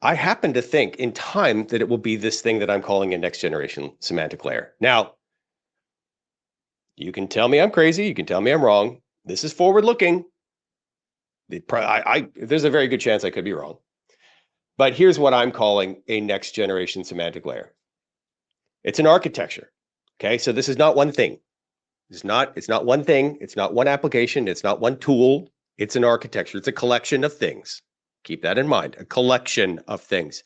I happen to think in time that it will be this thing that I'm calling a next generation semantic layer. Now, you can tell me I'm crazy. You can tell me I'm wrong. This is forward looking. There's a very good chance I could be wrong. But here's what I'm calling a next generation semantic layer. It's an architecture. Okay, so this is not one thing. It's not one thing. It's not one application. It's not one tool. It's an architecture. It's a collection of things. Keep that in mind, a collection of things.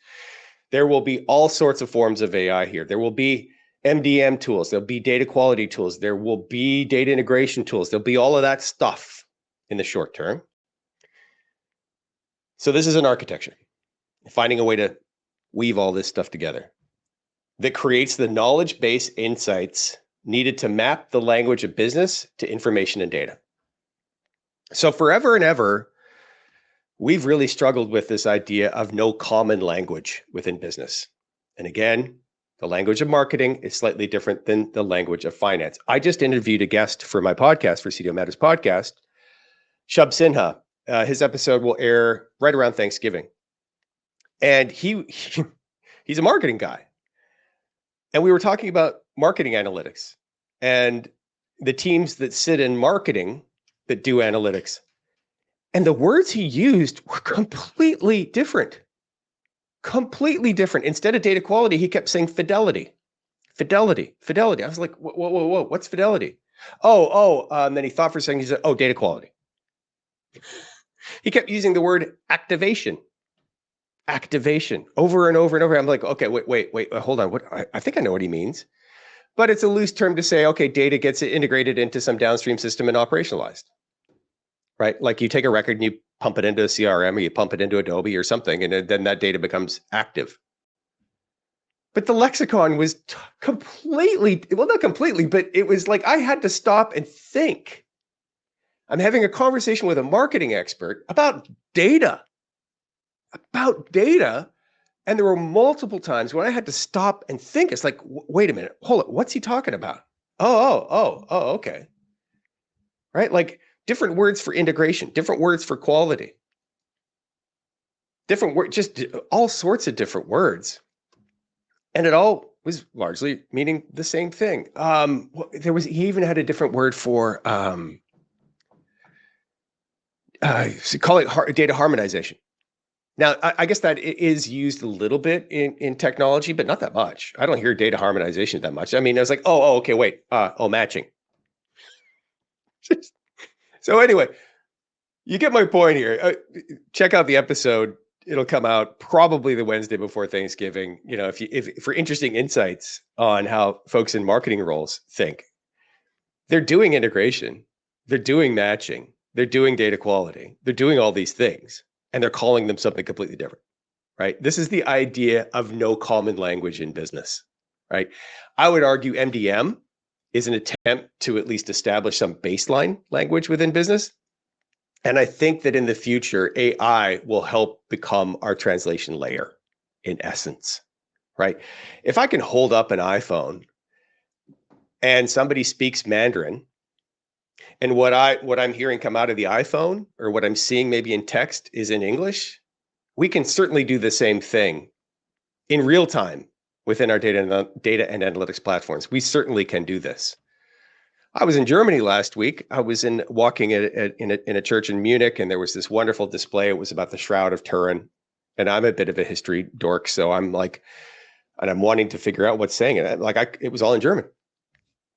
There will be all sorts of forms of AI here. There will be MDM tools. There'll be data quality tools. There will be data integration tools. There'll be all of that stuff in the short term. So this is an architecture, finding a way to weave all this stuff together that creates the knowledge base insights needed to map the language of business to information and data. So forever and ever, we've really struggled with this idea of no common language within business. And again, the language of marketing is slightly different than the language of finance. I just interviewed a guest for my podcast, for CDO Matters podcast, Shub Sinha. His episode will air right around Thanksgiving. And he's a marketing guy. And we were talking about marketing analytics and the teams that sit in marketing that do analytics. And the words he used were completely different. Completely different. Instead of data quality, he kept saying fidelity. Fidelity. I was like, whoa, what's fidelity? And then he thought for a second, he said, data quality. He kept using the word activation over and over and over. I'm like, okay, wait, hold on. I think I know what he means. but it's a loose term to say, okay, data gets integrated into some downstream system and operationalized, right? Like you take a record and you pump it into a CRM or you pump it into Adobe or something, and then that data becomes active. But the lexicon was completely, well, not completely, but it was like I had to stop and think. I'm having a conversation with a marketing expert about data, and there were multiple times when I had to stop and think. It's like, wait a minute, hold it. What's he talking about? Okay. Right? Like different words for integration, different words for quality, different words, just all sorts of different words. And it all was largely meaning the same thing. He even had a different word for, call it data harmonization. Now, I guess that it is used a little bit in technology, but not that much. I don't hear data harmonization that much. I mean, I was like, okay, wait, matching. So anyway, you get my point here. Check out the episode. It'll come out probably the Wednesday before Thanksgiving. You know, if for interesting insights on how folks in marketing roles think, they're doing integration, they're doing matching, they're doing data quality, they're doing all these things, and they're calling them something completely different, right? This is the idea of no common language in business, right? I would argue MDM is an attempt to at least establish some baseline language within business. And I think that in the future, AI will help become our translation layer in essence, right? If I can hold up an iPhone and somebody speaks Mandarin, and what I'm hearing come out of the iPhone or what I'm seeing maybe in text is in English, we can certainly do the same thing in real time within our data and analytics platforms. We certainly can do this. I was in Germany last week. I was walking in a church in Munich, and there was this wonderful display. It was about the Shroud of Turin, and I'm a bit of a history dork, so I'm like, and I'm wanting to figure out what's saying it. It was all in German.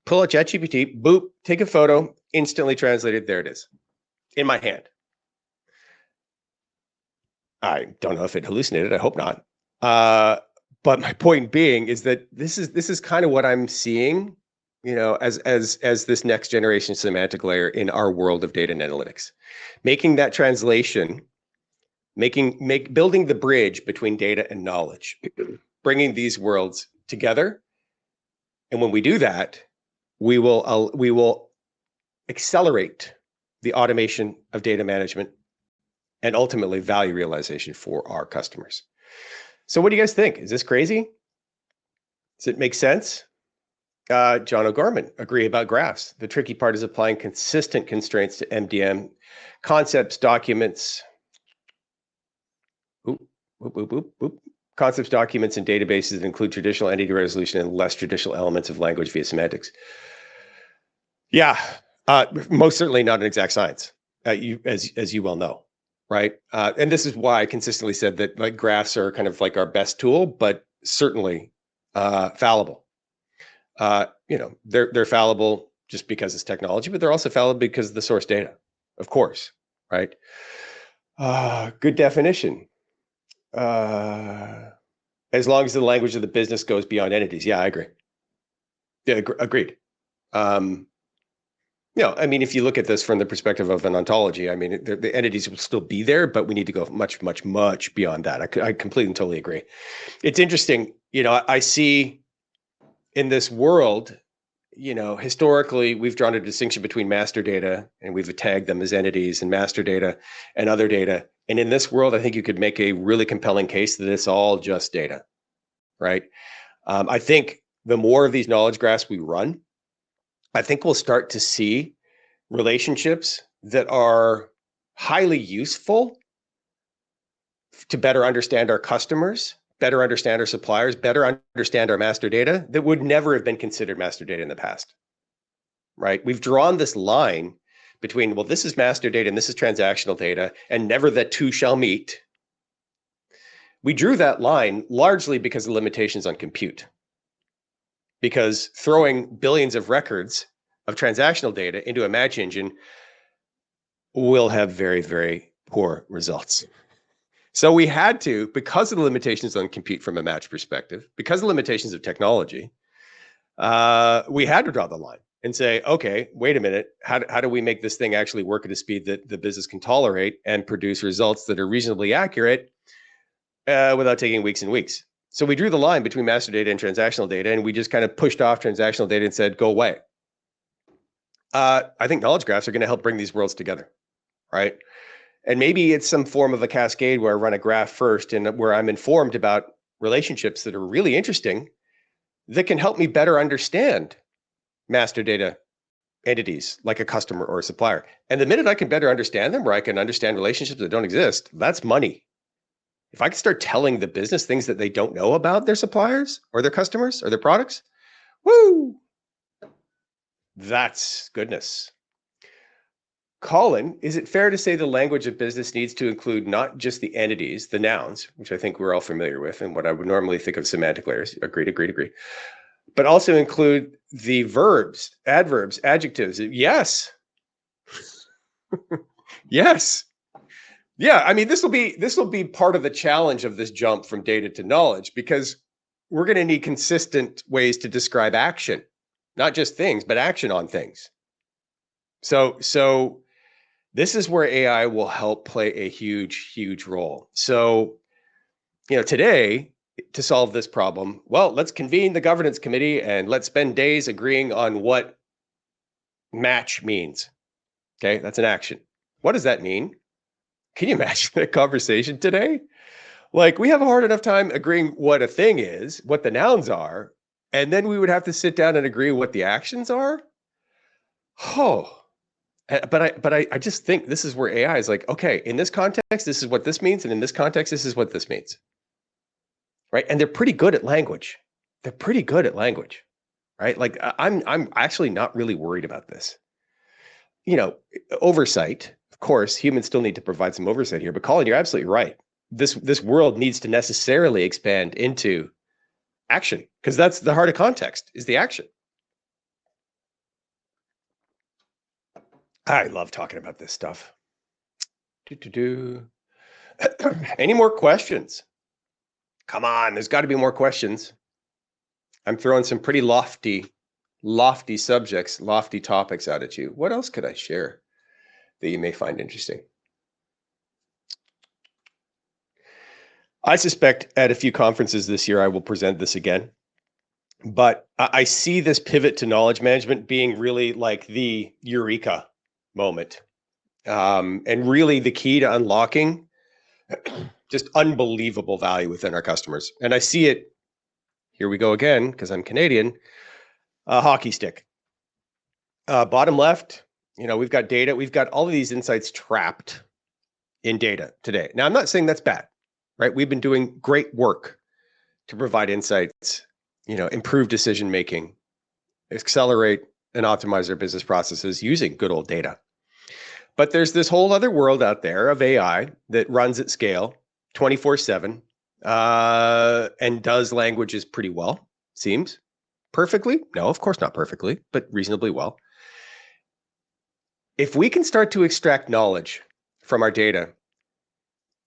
Pull out ChatGPT, boop, take a photo, instantly translated. There it is, in my hand. I don't know if it hallucinated. I hope not. But my point being is that this is kind of what I'm seeing, you know, as this next generation semantic layer in our world of data and analytics, making that translation, building the bridge between data and knowledge, bringing these worlds together. And when we do that, we will accelerate the automation of data management and ultimately value realization for our customers. So what do you guys think? Is this crazy? Does it make sense? John O'Gorman, agree about graphs. The tricky part is applying consistent constraints to MDM concepts, documents. Concepts, documents, and databases that include traditional entity resolution and less traditional elements of language via semantics. Yeah, most certainly not an exact science, as you well know, right? And this is why I consistently said that like graphs are kind of like our best tool, but certainly fallible. They're fallible just because it's technology, but they're also fallible because of the source data, of course, right? Good definition. As long as the language of the business goes beyond entities. Yeah, I agree. Yeah, agreed. I mean, if you look at this from the perspective of an ontology, I mean, the entities will still be there, but we need to go much, much, much beyond that. I completely and totally agree. It's interesting, I see in this world, historically, we've drawn a distinction between master data and we've tagged them as entities and master data and other data. And in this world, I think you could make a really compelling case that it's all just data, right? I think the more of these knowledge graphs we run, I think we'll start to see relationships that are highly useful to better understand our customers, better understand our suppliers, better understand our master data that would never have been considered master data in the past, right? We've drawn this line between, well, this is master data and this is transactional data, and never the two shall meet. We drew that line largely because of limitations on compute. Because throwing billions of records of transactional data into a match engine will have very, very poor results. So we had to, because of the limitations on compute from a match perspective, because of the limitations of technology, we had to draw the line and say, okay, wait a minute. How do we make this thing actually work at a speed that the business can tolerate and produce results that are reasonably accurate without taking weeks and weeks? So we drew the line between master data and transactional data, and we just kind of pushed off transactional data and said, go away. I think knowledge graphs are going to help bring these worlds together, right? And maybe it's some form of a cascade where I run a graph first and where I'm informed about relationships that are really interesting that can help me better understand master data entities like a customer or a supplier. And the minute I can better understand them, where I can understand relationships that don't exist, that's money. If I can start telling the business things that they don't know about their suppliers or their customers or their products, woo, that's goodness. Colin, is it fair to say the language of business needs to include not just the entities, the nouns, which I think we're all familiar with and what I would normally think of semantic layers? Agreed. But also include the verbs, adverbs, adjectives. Yes. Yes. Yeah, I mean, this will be part of the challenge of this jump from data to knowledge, because we're going to need consistent ways to describe action, not just things, but action on things. So this is where AI will help play a huge role. So, today, to solve this problem, well, let's convene the governance committee and let's spend days agreeing on what match means. Okay, that's an action. What does that mean? Can you imagine that conversation today? Like, we have a hard enough time agreeing what a thing is, what the nouns are, and then we would have to sit down and agree what the actions are. Oh, but I just think this is where AI is like, okay, in this context, this is what this means, and in this context, this is what this means. Right? And they're pretty good at language. Right? Like, I'm actually not really worried about this. Oversight, of course, humans still need to provide some oversight here, but Colin, you're absolutely right. This world needs to necessarily expand into action, because that's the heart of context, is the action. I love talking about this stuff. Any more questions? Come on, there's got to be more questions. I'm throwing some pretty lofty subjects, lofty topics out at you. What else could I share that you may find interesting? I suspect at a few conferences this year, I will present this again. But I see this pivot to knowledge management being really like the eureka moment, and really the key to unlocking just unbelievable value within our customers. And I see it, here we go again, because I'm Canadian, a hockey stick. Bottom left, we've got data. We've got all of these insights trapped in data today. Now, I'm not saying that's bad, right? We've been doing great work to provide insights, improve decision-making, accelerate and optimize our business processes using good old data. But there's this whole other world out there of AI that runs at scale 24/7, and does languages pretty well, seems. Perfectly? No, of course not perfectly, but reasonably well. If we can start to extract knowledge from our data,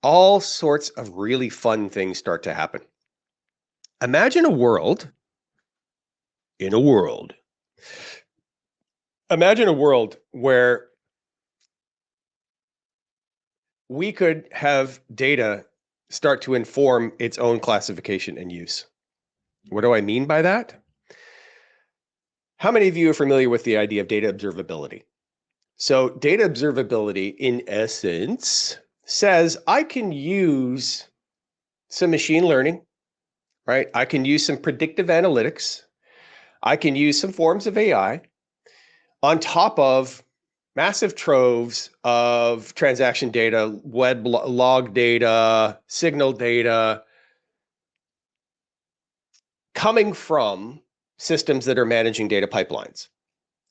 all sorts of really fun things start to happen. Imagine a world where we could have data start to inform its own classification and use. What do I mean by that? How many of you are familiar with the idea of data observability? So data observability, in essence, says I can use some machine learning, right? I can use some predictive analytics. I can use some forms of AI on top of massive troves of transaction data, web log data, signal data, coming from systems that are managing data pipelines.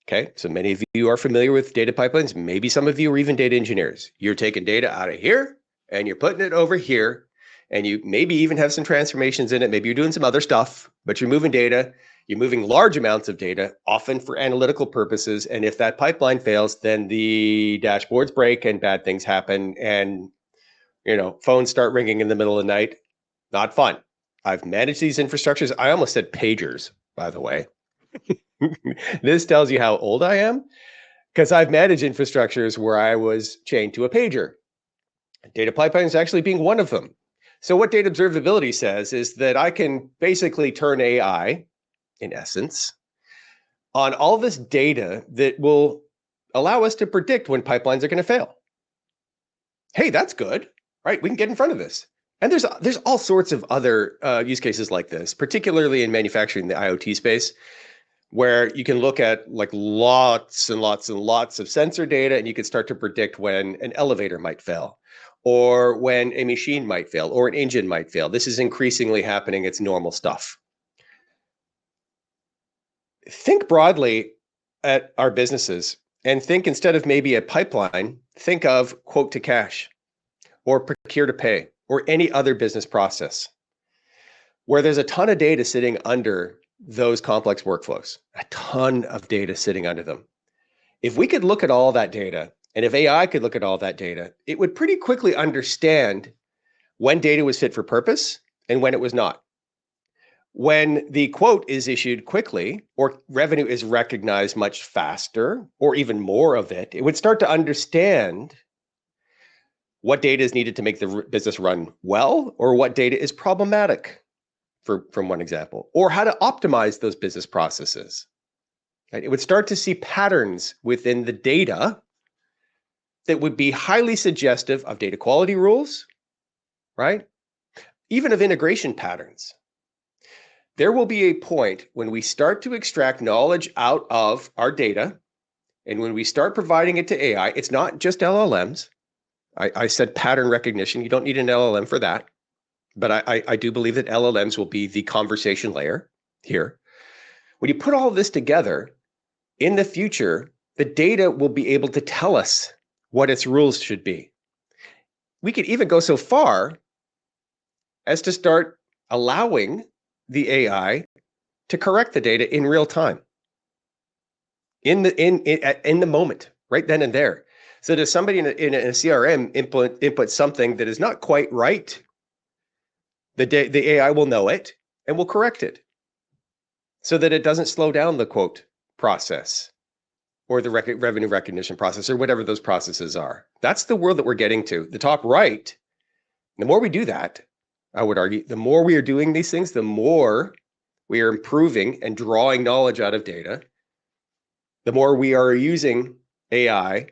Okay, so many of you are familiar with data pipelines. Maybe some of you are even data engineers. You're taking data out of here and you're putting it over here, and you maybe even have some transformations in it. Maybe you're doing some other stuff, but you're moving data. You're moving large amounts of data, often for analytical purposes. And if that pipeline fails, then the dashboards break and bad things happen. And, phones start ringing in the middle of the night. Not fun. I've managed these infrastructures. I almost said pagers, by the way. This tells you how old I am because I've managed infrastructures where I was chained to a pager. Data pipelines actually being one of them. So what data observability says is that I can basically turn AI, in essence, on all this data that will allow us to predict when pipelines are going to fail. Hey, that's good, right? We can get in front of this. And there's all sorts of other use cases like this, particularly in manufacturing, the IoT space, where you can look at like lots and lots and lots of sensor data, and you can start to predict when an elevator might fail, or when a machine might fail, or an engine might fail. This is increasingly happening. It's normal stuff. Think broadly at our businesses and think, instead of maybe a pipeline, think of quote to cash or procure to pay or any other business process where there's a ton of data sitting under those complex workflows, a ton of data sitting under them. If we could look at all that data, and if AI could look at all that data, it would pretty quickly understand when data was fit for purpose and when it was not. When the quote is issued quickly or revenue is recognized much faster or even more of it, it would start to understand what data is needed to make the business run well or what data is problematic, from one example, or how to optimize those business processes. Right? It would start to see patterns within the data that would be highly suggestive of data quality rules, right? Even of integration patterns. There will be a point when we start to extract knowledge out of our data, and when we start providing it to AI, it's not just LLMs. I said pattern recognition. You don't need an LLM for that. But I do believe that LLMs will be the conversation layer here. When you put all of this together, in the future, the data will be able to tell us what its rules should be. We could even go so far as to start allowing the AI to correct the data in real time, in the moment, right then and there. So does somebody in a CRM input something that is not quite right, the AI will know it and will correct it so that it doesn't slow down the quote process or the revenue recognition process or whatever those processes are. That's the world that we're getting to. The top right, the more we do that, I would argue, the more we are doing these things, the more we are improving and drawing knowledge out of data, the more we are using AI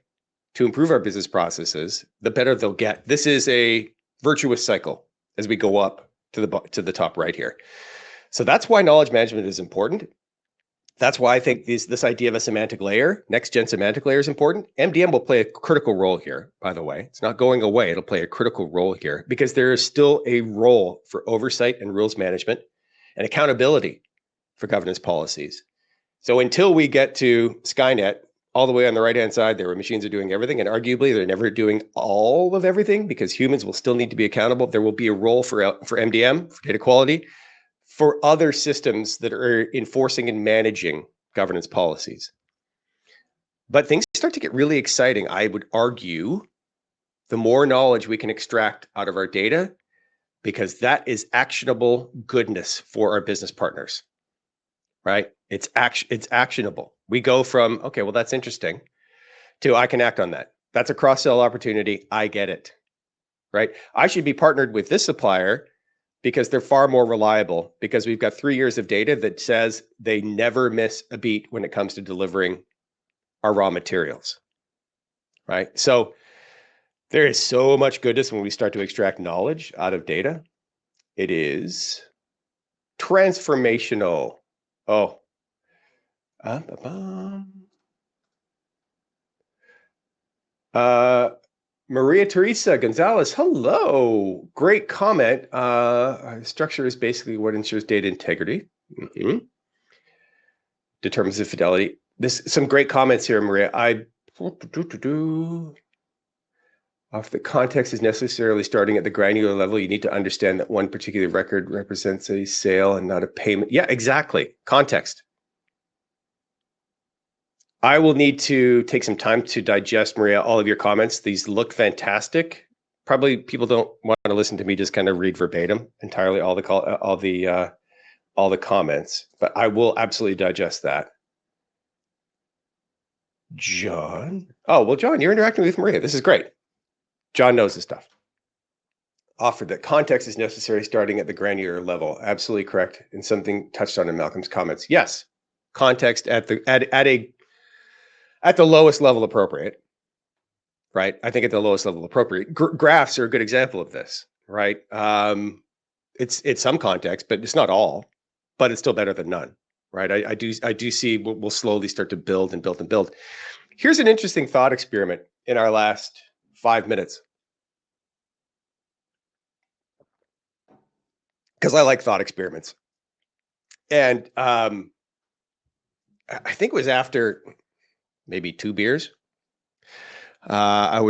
to improve our business processes, the better they'll get. This is a virtuous cycle as we go up to the top right here. So that's why knowledge management is important. That's why I think this idea of a semantic layer, next-gen semantic layer, is important. MDM will play a critical role here, by the way. It's not going away. It'll play a critical role here because there is still a role for oversight and rules management and accountability for governance policies. So until we get to Skynet, all the way on the right-hand side there, where machines are doing everything, and arguably they're never doing all of everything because humans will still need to be accountable. There will be a role for MDM, for data quality, for other systems that are enforcing and managing governance policies. But things start to get really exciting, I would argue, the more knowledge we can extract out of our data, because that is actionable goodness for our business partners, right? It's actionable. We go from, okay, well, that's interesting, to I can act on that. That's a cross-sell opportunity. I get it, right? I should be partnered with this supplier because they're far more reliable, because we've got 3 years of data that says they never miss a beat when it comes to delivering our raw materials, right? So there is so much goodness when we start to extract knowledge out of data. It is transformational. Oh. Maria Teresa Gonzalez, hello. Great comment. Structure is basically what ensures data integrity. Determines the fidelity. Some great comments here, Maria. If the context is necessarily starting at the granular level, you need to understand that one particular record represents a sale and not a payment. Yeah, exactly. Context. I will need to take some time to digest, Maria, all of your comments. These look fantastic. Probably people don't want to listen to me just kind of read verbatim entirely all the all the comments, but I will absolutely digest that. John. Oh, well, John, you're interacting with Maria. This is great. John knows this stuff. Offered that context is necessary starting at the granular level. Absolutely correct. And something touched on in Malcolm's comments. Yes, context at the lowest level appropriate, right? I think at the lowest level appropriate. Graphs are a good example of this, right? It's some context, but it's not all. But it's still better than none, right? I do see we'll slowly start to build and build and build. Here's an interesting thought experiment in our last 5 minutes, because I like thought experiments. And I think it was after maybe 2 beers. Where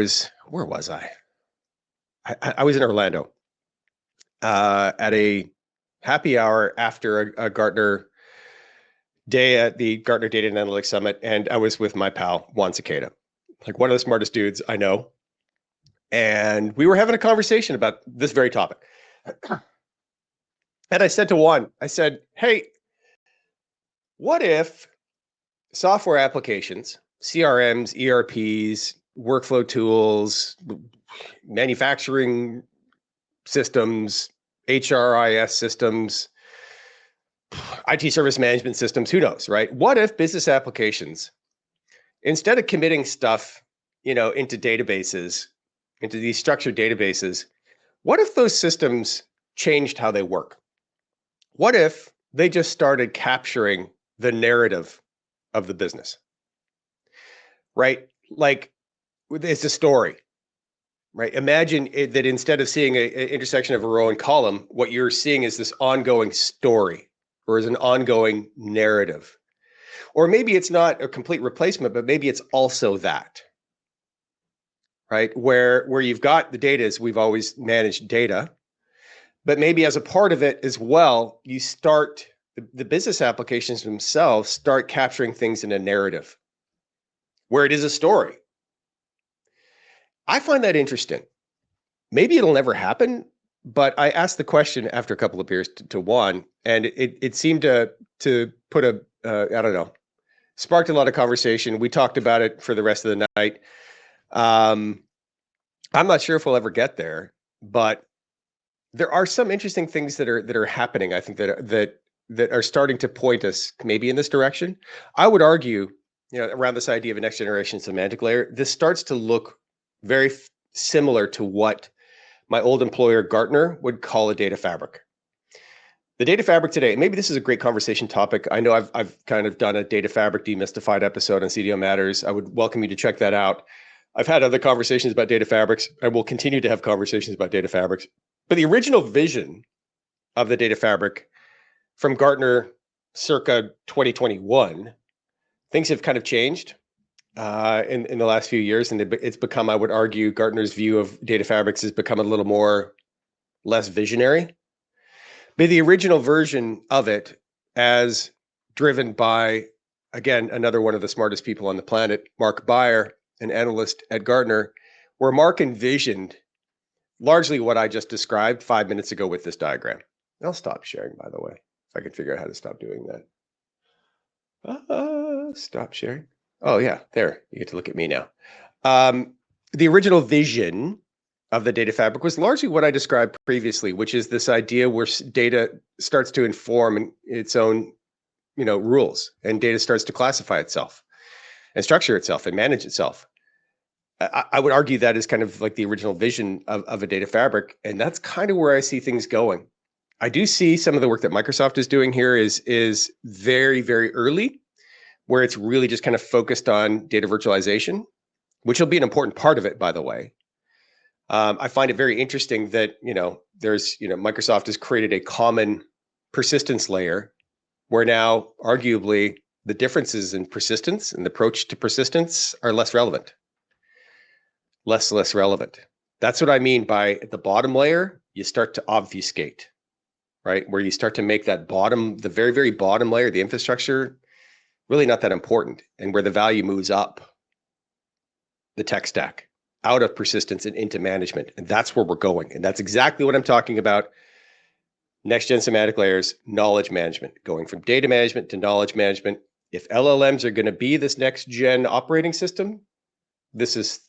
was I? I was in Orlando at a happy hour after a Gartner day at the Gartner Data and Analytics Summit, and I was with my pal Juan Cicada, like one of the smartest dudes I know, and we were having a conversation about this very topic. And I said to Juan, I said, "Hey, what if software applications, CRMs, ERPs, workflow tools, manufacturing systems, HRIS systems, IT service management systems, who knows, right? What if business applications, instead of committing stuff, into databases, into these structured databases, what if those systems changed how they work? What if they just started capturing the narrative of the business, right? Like it's a story, right? Imagine that instead of seeing an intersection of a row and column, what you're seeing is this ongoing story, or is an ongoing narrative. Or maybe it's not a complete replacement, but maybe it's also that, right? Where you've got the data, as we've always managed data, but maybe as a part of it as well, you start, the business applications themselves start capturing things in a narrative where it is a story. I find that interesting. Maybe it'll never happen, but I asked the question after a couple of beers to Juan, and it seemed to put I don't know, sparked a lot of conversation. We talked about it for the rest of the night. I'm not sure if we'll ever get there, but there are some interesting things that are happening. I think that are starting to point us maybe in this direction. I would argue, around this idea of a next generation semantic layer, this starts to look very similar to what my old employer Gartner would call a data fabric. The data fabric today, maybe this is a great conversation topic. I know I've kind of done a data fabric demystified episode on CDO Matters. I would welcome you to check that out. I've had other conversations about data fabrics. I will continue to have conversations about data fabrics. But the original vision of the data fabric from Gartner circa 2021, things have kind of changed in the last few years. And it's become, I would argue, Gartner's view of data fabrics has become a little less visionary. But the original version of it, as driven by, again, another one of the smartest people on the planet, Mark Beyer, an analyst at Gartner, where Mark envisioned largely what I just described 5 minutes ago with this diagram. I'll stop sharing, by the way, if I can figure out how to stop doing that. Stop sharing. Oh, yeah, there. You get to look at me now. The original vision of the data fabric was largely what I described previously, which is this idea where data starts to inform its own, rules, and data starts to classify itself and structure itself and manage itself. I would argue that is kind of like the original vision of a data fabric, and that's kind of where I see things going. I do see some of the work that Microsoft is doing here is very, very early, where it's really just kind of focused on data virtualization, which will be an important part of it, by the way. I find it very interesting that, Microsoft has created a common persistence layer where now arguably the differences in persistence and the approach to persistence are less relevant. Less relevant. That's what I mean by at the bottom layer, you start to obfuscate, right? Where you start to make that the very, very bottom layer, the infrastructure, really not that important, and where the value moves up the tech stack, out of persistence and into management. And that's where we're going. And that's exactly what I'm talking about Next gen semantic layers, knowledge management, going from data management to knowledge management. If LLMs are going to be this next gen operating system, this is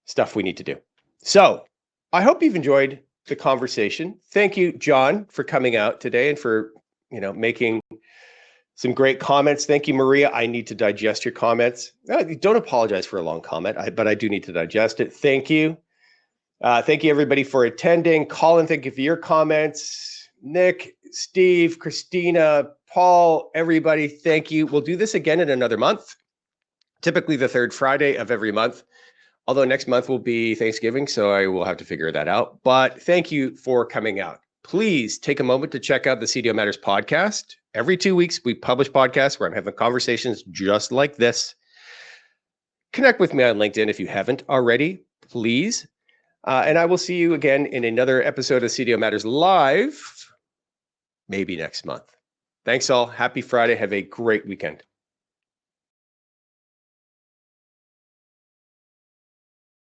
stuff we need to do. So I hope you've enjoyed the conversation. Thank you, John, for coming out today and for making some great comments. Thank you, Maria. I need to digest your comments. Don't apologize for a long comment, but I do need to digest it. Thank you. Thank you, everybody, for attending. Colin, thank you for your comments. Nick, Steve, Christina, Paul, everybody, thank you. We'll do this again in another month, typically the third Friday of every month. Although next month will be Thanksgiving, so I will have to figure that out. But thank you for coming out. Please take a moment to check out the CDO Matters podcast. Every 2 weeks, we publish podcasts where I'm having conversations just like this. Connect with me on LinkedIn if you haven't already, please. And I will see you again in another episode of CDO Matters Live, maybe next month. Thanks all. Happy Friday. Have a great weekend.